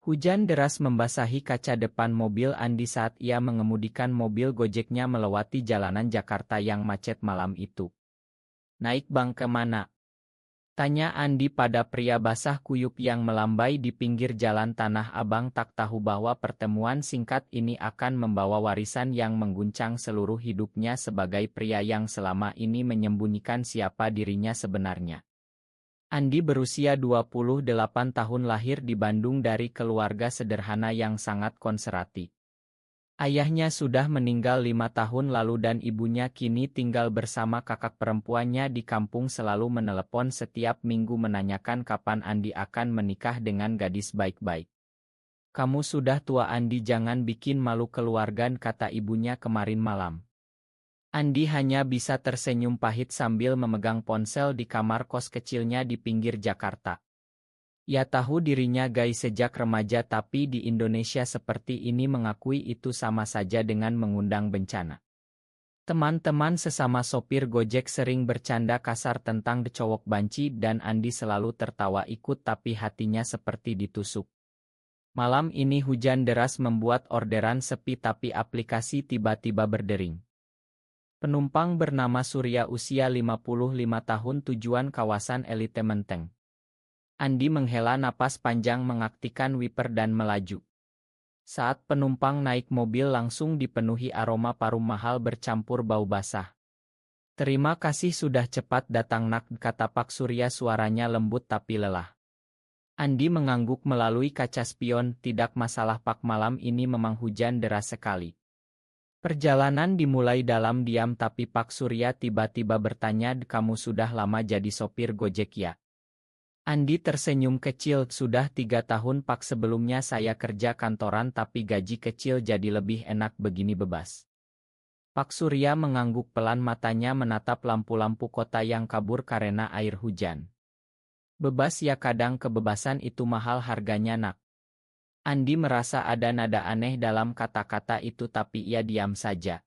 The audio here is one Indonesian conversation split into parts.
Hujan deras membasahi kaca depan mobil Andi saat ia mengemudikan mobil Gojeknya melewati jalanan Jakarta yang macet malam itu. "Naik bang ke mana?" tanya Andi pada pria basah kuyup yang melambai di pinggir jalan Tanah Abang, tak tahu bahwa pertemuan singkat ini akan membawa warisan yang mengguncang seluruh hidupnya sebagai pria yang selama ini menyembunyikan siapa dirinya sebenarnya. Andi berusia 28 tahun, lahir di Bandung dari keluarga sederhana yang sangat konservatif. Ayahnya sudah meninggal 5 tahun lalu dan ibunya kini tinggal bersama kakak perempuannya di kampung, selalu menelepon setiap minggu menanyakan kapan Andi akan menikah dengan gadis baik-baik. "Kamu sudah tua Andi, jangan bikin malu keluarga," kata ibunya kemarin malam. Andi hanya bisa tersenyum pahit sambil memegang ponsel di kamar kos kecilnya di pinggir Jakarta. Ia tahu dirinya gay sejak remaja, tapi di Indonesia seperti ini mengakui itu sama saja dengan mengundang bencana. Teman-teman sesama sopir Gojek sering bercanda kasar tentang cowok banci dan Andi selalu tertawa ikut, tapi hatinya seperti ditusuk. Malam ini hujan deras membuat orderan sepi, tapi aplikasi tiba-tiba berdering. Penumpang bernama Surya, usia 55 tahun, tujuan kawasan Elite Menteng. Andi menghela napas panjang, mengaktifkan wiper dan melaju. Saat penumpang naik, mobil langsung dipenuhi aroma parfum mahal bercampur bau basah. "Terima kasih sudah cepat datang nak," kata Pak Surya, suaranya lembut tapi lelah. Andi mengangguk melalui kaca spion. "Tidak masalah Pak, malam ini memang hujan deras sekali." Perjalanan dimulai dalam diam, tapi Pak Surya tiba-tiba bertanya, "Kamu sudah lama jadi sopir Gojek ya?" Andi tersenyum kecil. "Sudah 3 tahun Pak, sebelumnya saya kerja kantoran tapi gaji kecil, jadi lebih enak begini bebas." Pak Surya mengangguk pelan, matanya menatap lampu-lampu kota yang kabur karena air hujan. "Bebas ya, kadang kebebasan itu mahal harganya nak." Andi merasa ada nada aneh dalam kata-kata itu, tapi ia diam saja.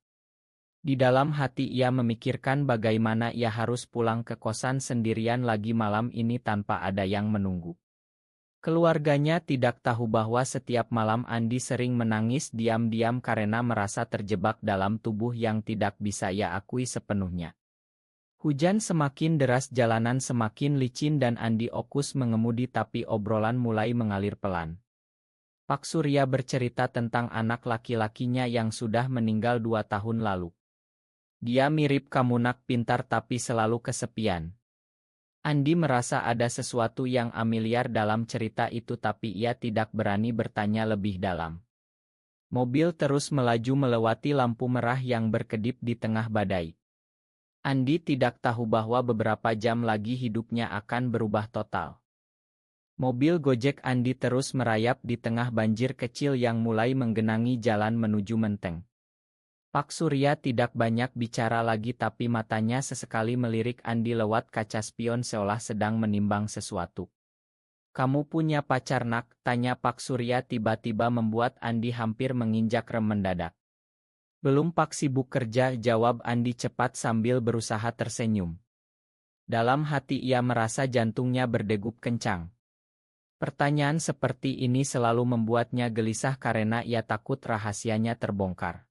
Di dalam hati ia memikirkan bagaimana ia harus pulang ke kosan sendirian lagi malam ini tanpa ada yang menunggu. Keluarganya tidak tahu bahwa setiap malam Andi sering menangis diam-diam karena merasa terjebak dalam tubuh yang tidak bisa ia akui sepenuhnya. Hujan semakin deras, jalanan semakin licin dan Andi fokus mengemudi, tapi obrolan mulai mengalir pelan. Pak Surya bercerita tentang anak laki-lakinya yang sudah meninggal 2 tahun lalu. "Dia mirip kamu nak, pintar tapi selalu kesepian." Andi merasa ada sesuatu yang familiar dalam cerita itu, tapi ia tidak berani bertanya lebih dalam. Mobil terus melaju melewati lampu merah yang berkedip di tengah badai. Andi tidak tahu bahwa beberapa jam lagi hidupnya akan berubah total. Mobil Gojek Andi terus merayap di tengah banjir kecil yang mulai menggenangi jalan menuju Menteng. Pak Surya tidak banyak bicara lagi, tapi matanya sesekali melirik Andi lewat kaca spion seolah sedang menimbang sesuatu. "Kamu punya pacar nak?" tanya Pak Surya tiba-tiba, membuat Andi hampir menginjak rem mendadak. "Belum Pak, sibuk kerja," jawab Andi cepat sambil berusaha tersenyum. Dalam hati ia merasa jantungnya berdegup kencang. Pertanyaan seperti ini selalu membuatnya gelisah karena ia takut rahasianya terbongkar.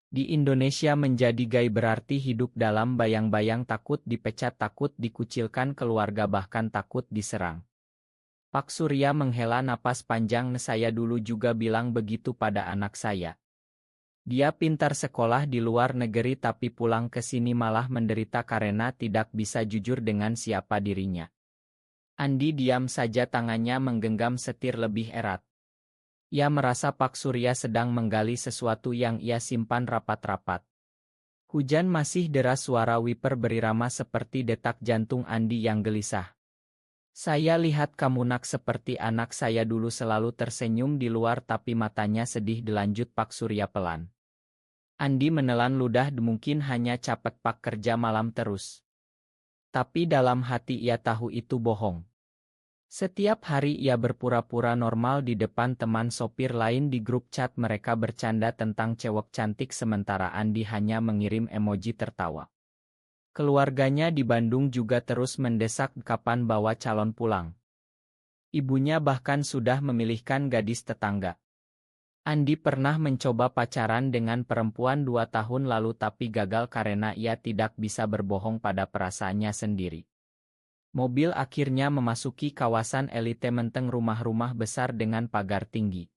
Di Indonesia menjadi gay berarti hidup dalam bayang-bayang, takut dipecat, takut dikucilkan keluarga, bahkan takut diserang. Pak Surya menghela napas panjang. "Saya dulu juga bilang begitu pada anak saya. Dia pintar sekolah di luar negeri tapi pulang ke sini malah menderita karena tidak bisa jujur dengan siapa dirinya." Andi diam saja, tangannya menggenggam setir lebih erat. Ia merasa Pak Surya sedang menggali sesuatu yang ia simpan rapat-rapat. Hujan masih deras, suara wiper berirama seperti detak jantung Andi yang gelisah. "Saya lihat kamu nak seperti anak saya dulu," selalu tersenyum di luar tapi matanya sedih, dilanjut Pak Surya pelan. Andi menelan ludah, mungkin hanya capek Pak kerja malam terus. Tapi dalam hati ia tahu itu bohong. Setiap hari ia berpura-pura normal di depan teman sopir lain di grup chat. Mereka bercanda tentang cewek cantik sementara Andi hanya mengirim emoji tertawa. Keluarganya di Bandung juga terus mendesak kapan bawa calon pulang. Ibunya bahkan sudah memilihkan gadis tetangga. Andi pernah mencoba pacaran dengan perempuan 2 tahun lalu tapi gagal karena ia tidak bisa berbohong pada perasaannya sendiri. Mobil akhirnya memasuki kawasan elite menteng rumah-rumah besar dengan pagar tinggi.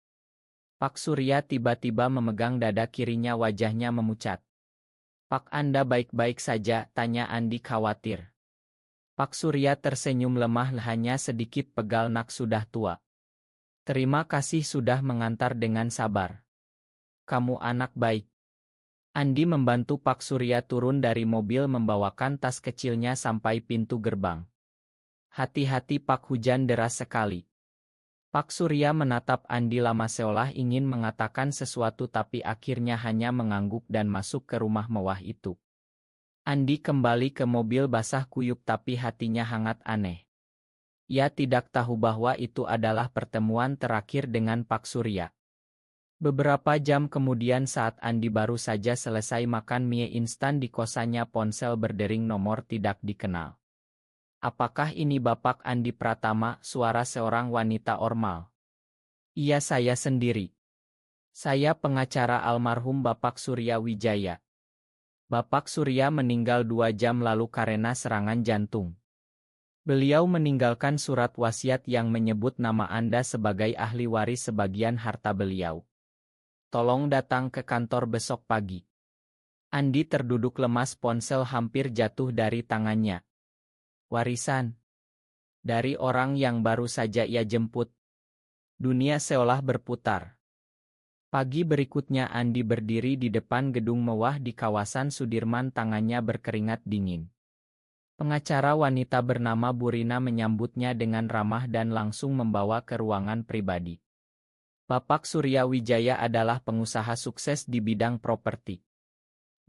Pak Surya tiba-tiba memegang dada kirinya, wajahnya memucat. "Pak, Anda baik-baik saja?" tanya Andi khawatir. Pak Surya tersenyum lemah, hanya sedikit pegal, "Nak sudah tua. Terima kasih sudah mengantar dengan sabar. Kamu anak baik." Andi membantu Pak Surya turun dari mobil, membawakan tas kecilnya sampai pintu gerbang. "Hati-hati Pak, hujan deras sekali." Pak Surya menatap Andi lama seolah ingin mengatakan sesuatu tapi akhirnya hanya mengangguk dan masuk ke rumah mewah itu. Andi kembali ke mobil basah kuyup tapi hatinya hangat aneh. Ia tidak tahu bahwa itu adalah pertemuan terakhir dengan Pak Surya. Beberapa jam kemudian saat Andi baru saja selesai makan mie instan di kosannya, ponsel berdering nomor tidak dikenal. "Apakah ini Bapak Andi Pratama?" suara seorang wanita ormal. "Iya, saya sendiri. Saya pengacara almarhum Bapak Surya Wijaya. Bapak Surya meninggal 2 jam lalu karena serangan jantung. Beliau meninggalkan surat wasiat yang menyebut nama Anda sebagai ahli waris sebagian harta beliau. Tolong datang ke kantor besok pagi." Andi terduduk lemas, ponsel hampir jatuh dari tangannya. Warisan dari orang yang baru saja ia jemput. Dunia seolah berputar. Pagi berikutnya Andi berdiri di depan gedung mewah di kawasan Sudirman, tangannya berkeringat dingin. Pengacara wanita bernama Burina menyambutnya dengan ramah dan langsung membawa ke ruangan pribadi. Bapak Surya Wijaya adalah pengusaha sukses di bidang properti.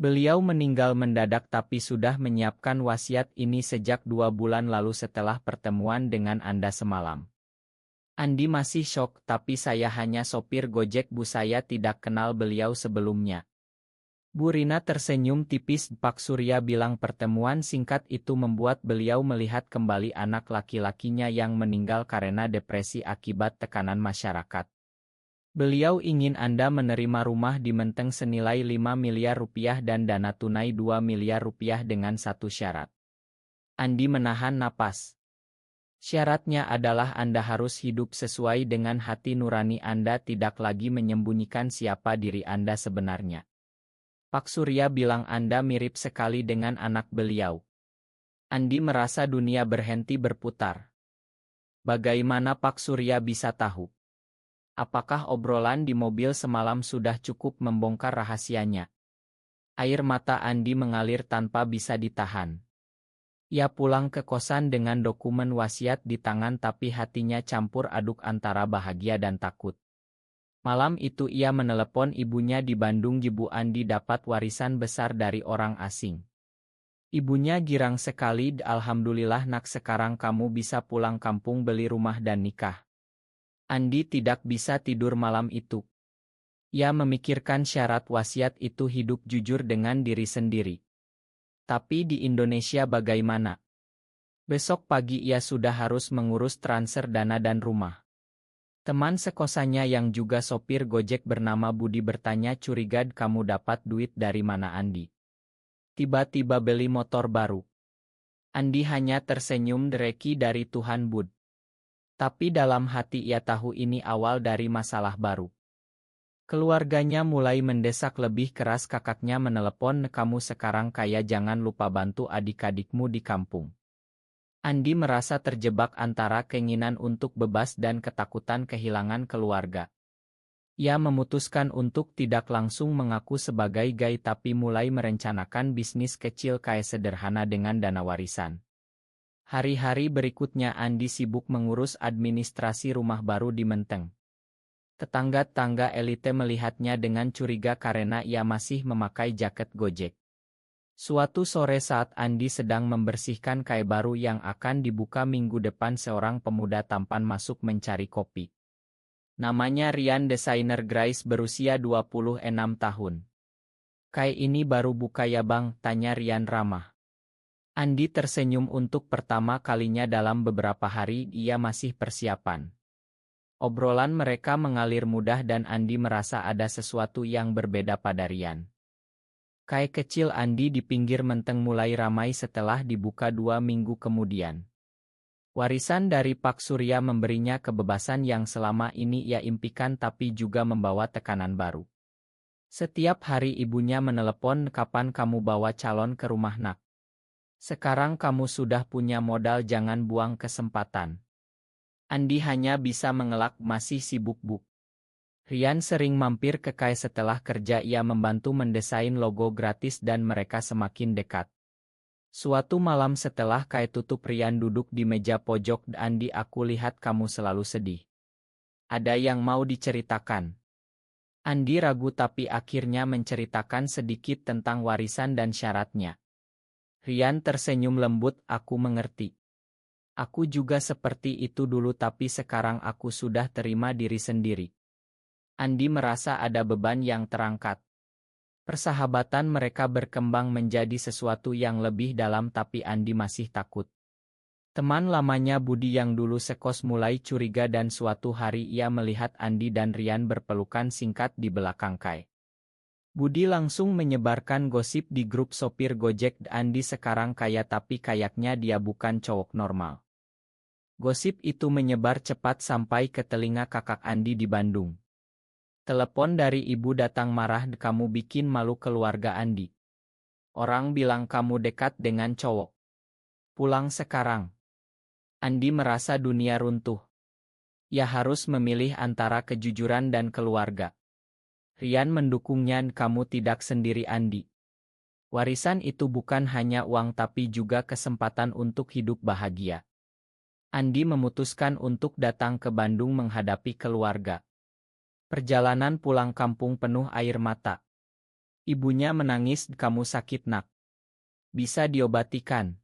Beliau meninggal mendadak tapi sudah menyiapkan wasiat ini sejak 2 bulan lalu setelah pertemuan dengan Anda semalam. Andi masih syok, "Tapi saya hanya sopir Gojek Bu, saya tidak kenal beliau sebelumnya." Bu Rina tersenyum tipis. Pak Surya bilang pertemuan singkat itu membuat beliau melihat kembali anak laki-lakinya yang meninggal karena depresi akibat tekanan masyarakat. Beliau ingin Anda menerima rumah di Menteng senilai 5 miliar rupiah dan dana tunai 2 miliar rupiah dengan satu syarat. Andi menahan napas. "Syaratnya adalah Anda harus hidup sesuai dengan hati nurani Anda, tidak lagi menyembunyikan siapa diri Anda sebenarnya." Pak Surya bilang Anda mirip sekali dengan anak beliau. Andi merasa dunia berhenti berputar. Bagaimana Pak Surya bisa tahu? Apakah obrolan di mobil semalam sudah cukup membongkar rahasianya? Air mata Andi mengalir tanpa bisa ditahan. Ia pulang ke kosan dengan dokumen wasiat di tangan tapi hatinya campur aduk antara bahagia dan takut. Malam itu ia menelepon ibunya di Bandung. "Ibu, Andi dapat warisan besar dari orang asing." Ibunya girang sekali. "Alhamdulillah nak, sekarang kamu bisa pulang kampung, beli rumah dan nikah." Andi tidak bisa tidur malam itu. Ia memikirkan syarat wasiat itu, hidup jujur dengan diri sendiri. Tapi di Indonesia bagaimana? Besok pagi ia sudah harus mengurus transfer dana dan rumah. Teman sekosannya yang juga sopir Gojek bernama Budi bertanya curiga, "Kamu dapat duit dari mana Andi? Tiba-tiba beli motor baru?" Andi hanya tersenyum, "Reki dari Tuhan Bud." Tapi dalam hati ia tahu ini awal dari masalah baru. Keluarganya mulai mendesak lebih keras. Kakaknya menelepon, "Kamu sekarang kaya, jangan lupa bantu adik-adikmu di kampung." Andi merasa terjebak antara keinginan untuk bebas dan ketakutan kehilangan keluarga. Ia memutuskan untuk tidak langsung mengaku sebagai gay tapi mulai merencanakan bisnis kecil kaya sederhana dengan dana warisan. Hari-hari berikutnya Andi sibuk mengurus administrasi rumah baru di Menteng. Tetangga-tangga elite melihatnya dengan curiga karena ia masih memakai jaket Gojek. Suatu sore saat Andi sedang membersihkan kai baru yang akan dibuka minggu depan, seorang pemuda tampan masuk mencari kopi. Namanya Rian, desainer Grace, berusia 26 tahun. "Kai ini baru buka ya Bang?" tanya Rian ramah. Andi tersenyum untuk pertama kalinya dalam beberapa hari ia masih persiapan. Obrolan mereka mengalir mudah dan Andi merasa ada sesuatu yang berbeda pada Rian. Kai kecil Andi di pinggir menteng mulai ramai setelah dibuka 2 minggu kemudian. Warisan dari Pak Surya memberinya kebebasan yang selama ini ia impikan tapi juga membawa tekanan baru. Setiap hari ibunya menelepon, "Kapan kamu bawa calon ke rumah nak? Sekarang kamu sudah punya modal, jangan buang kesempatan." Andi hanya bisa mengelak, masih sibuk bu. Rian sering mampir ke Kai setelah kerja, ia membantu mendesain logo gratis dan mereka semakin dekat. Suatu malam setelah Kai tutup, Rian duduk di meja pojok. "Andi, aku lihat kamu selalu sedih. Ada yang mau diceritakan?" Andi ragu tapi akhirnya menceritakan sedikit tentang warisan dan syaratnya. Rian tersenyum lembut, "Aku mengerti. Aku juga seperti itu dulu tapi sekarang aku sudah terima diri sendiri." Andi merasa ada beban yang terangkat. Persahabatan mereka berkembang menjadi sesuatu yang lebih dalam tapi Andi masih takut. Teman lamanya Budi yang dulu sekos mulai curiga dan suatu hari ia melihat Andi dan Rian berpelukan singkat di belakang Kai. Budi langsung menyebarkan gosip di grup sopir Gojek, "Andi sekarang kaya tapi kayaknya dia bukan cowok normal." Gosip itu menyebar cepat sampai ke telinga kakak Andi di Bandung. Telepon dari ibu datang marah, "Kamu bikin malu keluarga Andi. Orang bilang kamu dekat dengan cowok. Pulang sekarang." Andi merasa dunia runtuh. Ia harus memilih antara kejujuran dan keluarga. Rian mendukungnya, "Kamu tidak sendiri Andi. Warisan itu bukan hanya uang tapi juga kesempatan untuk hidup bahagia." Andi memutuskan untuk datang ke Bandung menghadapi keluarga. Perjalanan pulang kampung penuh air mata. Ibunya menangis, "Kamu sakit nak. Bisa diobatikan."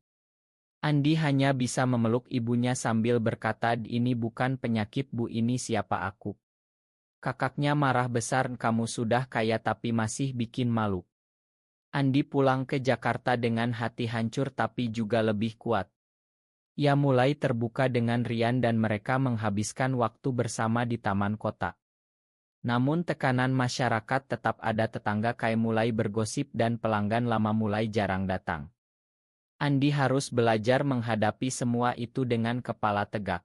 Andi hanya bisa memeluk ibunya sambil berkata, "Ini bukan penyakit bu, ini siapa aku." Kakaknya marah besar, "Kamu sudah kaya tapi masih bikin malu." Andi pulang ke Jakarta dengan hati hancur tapi juga lebih kuat. Ia mulai terbuka dengan Rian dan mereka menghabiskan waktu bersama di taman kota. Namun tekanan masyarakat tetap ada, tetangga Kai mulai bergosip dan pelanggan lama mulai jarang datang. Andi harus belajar menghadapi semua itu dengan kepala tegak.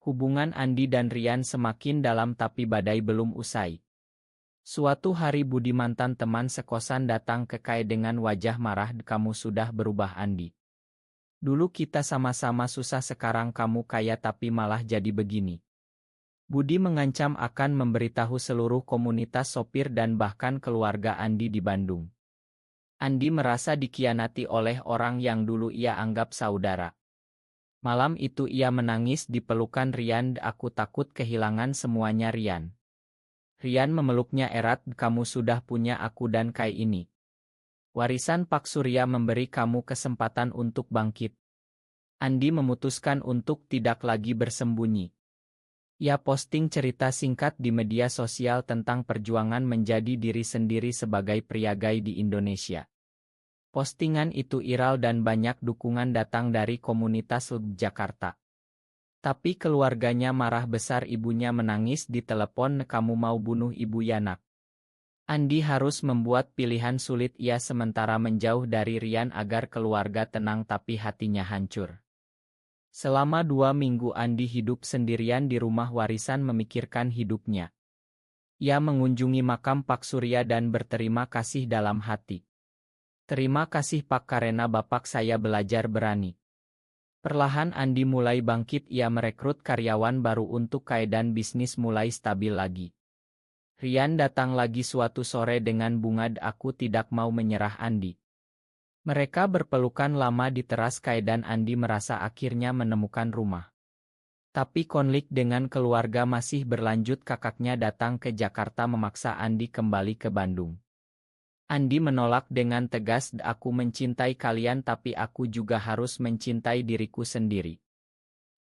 Hubungan Andi dan Rian semakin dalam tapi badai belum usai. Suatu hari Budi, mantan teman sekosan, datang ke Kai dengan wajah marah, "Kamu sudah berubah Andi. Dulu kita sama-sama susah, sekarang kamu kaya tapi malah jadi begini." Budi mengancam akan memberitahu seluruh komunitas sopir dan bahkan keluarga Andi di Bandung. Andi merasa dikhianati oleh orang yang dulu ia anggap saudara. Malam itu ia menangis di pelukan Rian, "Aku takut kehilangan semuanya Rian." Rian memeluknya erat, "Kamu sudah punya aku dan Kai ini. Warisan Pak Surya memberi kamu kesempatan untuk bangkit." Andi memutuskan untuk tidak lagi bersembunyi. Ia posting cerita singkat di media sosial tentang perjuangan menjadi diri sendiri sebagai pria gay di Indonesia. Postingan itu viral dan banyak dukungan datang dari komunitas Jakarta. Tapi keluarganya marah besar, ibunya menangis di telepon, "Kamu mau bunuh ibu ya nak?" Andi harus membuat pilihan sulit, ia sementara menjauh dari Rian agar keluarga tenang tapi hatinya hancur. Selama 2 minggu Andi hidup sendirian di rumah warisan memikirkan hidupnya. Ia mengunjungi makam Pak Surya dan berterima kasih dalam hati. "Terima kasih Pak, karena Bapak saya belajar berani." Perlahan Andi mulai bangkit, ia merekrut karyawan baru untuk Kai dan bisnis mulai stabil lagi. Rian datang lagi suatu sore dengan bunga, "Aku tidak mau menyerah Andi." Mereka berpelukan lama di teras Kai dan Andi merasa akhirnya menemukan rumah. Tapi konflik dengan keluarga masih berlanjut, kakaknya datang ke Jakarta memaksa Andi kembali ke Bandung. Andi menolak dengan tegas, "Aku mencintai kalian tapi aku juga harus mencintai diriku sendiri."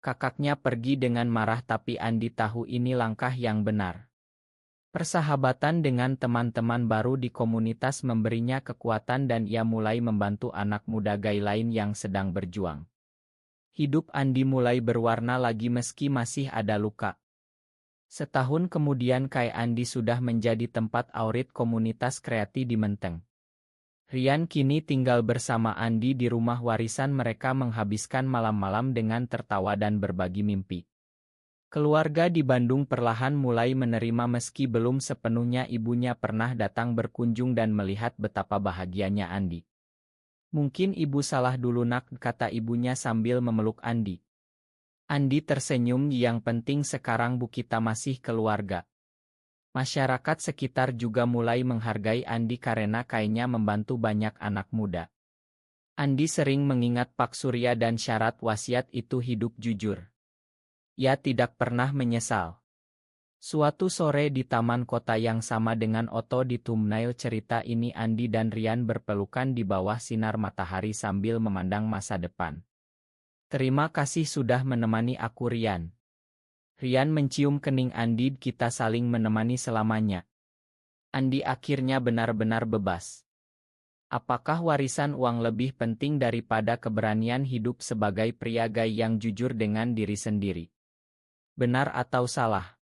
Kakaknya pergi dengan marah tapi Andi tahu ini langkah yang benar. Persahabatan dengan teman-teman baru di komunitas memberinya kekuatan dan ia mulai membantu anak muda gay lain yang sedang berjuang. Hidup Andi mulai berwarna lagi meski masih ada luka. Setahun kemudian Kai Andi sudah menjadi tempat aurit komunitas kreatif di Menteng. Rian kini tinggal bersama Andi di rumah warisan mereka menghabiskan malam-malam dengan tertawa dan berbagi mimpi. Keluarga di Bandung perlahan mulai menerima meski belum sepenuhnya ibunya pernah datang berkunjung dan melihat betapa bahagianya Andi. Mungkin ibu salah dulu nak, kata ibunya sambil memeluk Andi. Andi tersenyum, yang penting sekarang bu kita masih keluarga. Masyarakat sekitar juga mulai menghargai Andi karena kayaknya membantu banyak anak muda. Andi sering mengingat Pak Surya dan syarat wasiat itu hidup jujur. Ia tidak pernah menyesal. Suatu sore di taman kota yang sama dengan Otto di thumbnail cerita ini Andi dan Rian berpelukan di bawah sinar matahari sambil memandang masa depan. Terima kasih sudah menemani aku Rian. Rian mencium kening Andi, kita saling menemani selamanya. Andi akhirnya benar-benar bebas. Apakah warisan uang lebih penting daripada keberanian hidup sebagai pria gay yang jujur dengan diri sendiri? Benar atau salah?